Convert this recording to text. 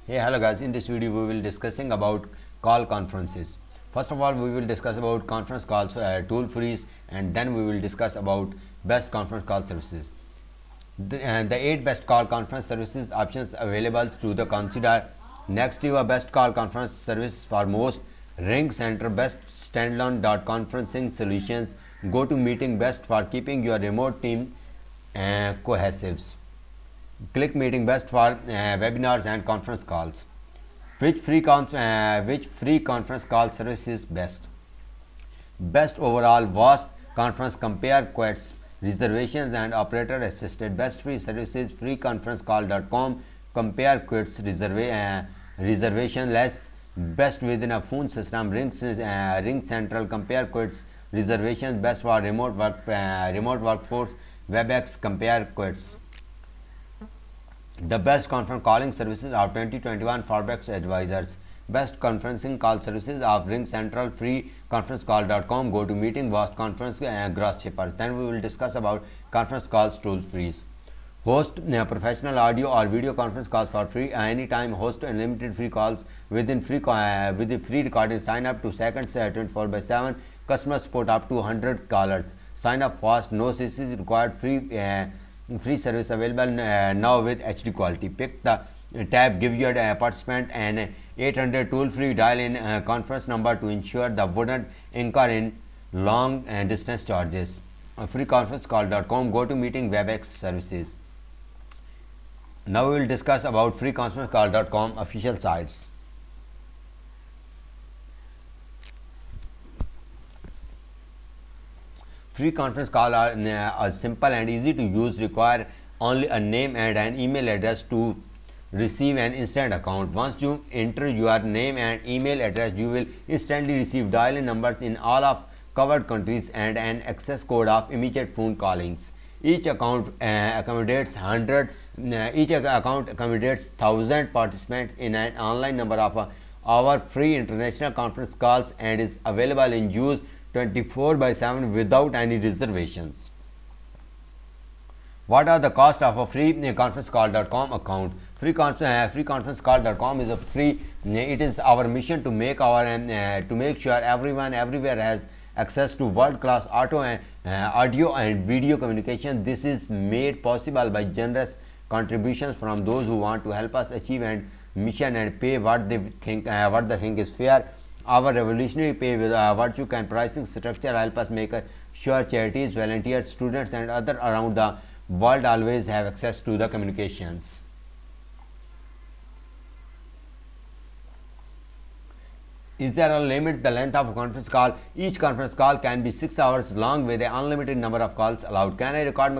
Hey, hello guys. In this video, we will discussing about call conferences. First of all, we will discuss about conference calls, tool frees, and then we will discuss about best conference call services. The 8 best call conference services options available to the consider. Next, your best call conference service for most. Ring Center best standalone conferencing solutions. Go to meeting best for keeping your remote team cohesive. Click meeting best for webinars and conference calls. Which free conference call service is best? Best overall vast conference compare quotes reservations and operator assisted best free services freeconferencecall.com compare quotes reservation less best within a phone system ring central compare quotes reservations best for remote workforce webex compare quotes. The best conference calling services of 2021 Forbes advisors. Best conferencing call services of Ring Central freeconferencecall.com. Go to meeting vast conference gross shippers. Then we will discuss about conference calls tool frees. Host professional audio or video conference calls for free anytime. Host unlimited free calls with the free recording. Sign up to seconds 24/7. Customer support up to 100 callers. Sign up fast. No CC required. Free service available now with HD quality. Pick the tab, give your participant an 800 tool free dial in conference number to ensure the wouldn't incur in long distance charges. Freeconferencecall.com. Go to meeting webex services. Now we will discuss about freeconferencecall.com official sites. Free conference call are simple and easy to use, require only a name and an email address to receive an instant account. Once you enter your name and email address, you will instantly receive dial-in numbers in all of covered countries and an access code of immediate phone callings. Each account accommodates 1,000 participants in an online number of our free international conference calls and is available in use 24/7 without any reservations. What are the cost of a free conferencecall.com account? Freeconferencecall.com is a free. It is our mission to make sure everyone everywhere has access to world-class audio and video communication. This is made possible by generous contributions from those who want to help us achieve and mission and pay what they think is fair. Our revolutionary pay with virtue and pricing structure help us make sure charities, volunteers, students, and others around the world always have access to the communications. Is there a limit the length of a conference call? Each conference call can be 6 hours long with an unlimited number of calls allowed. Can I record my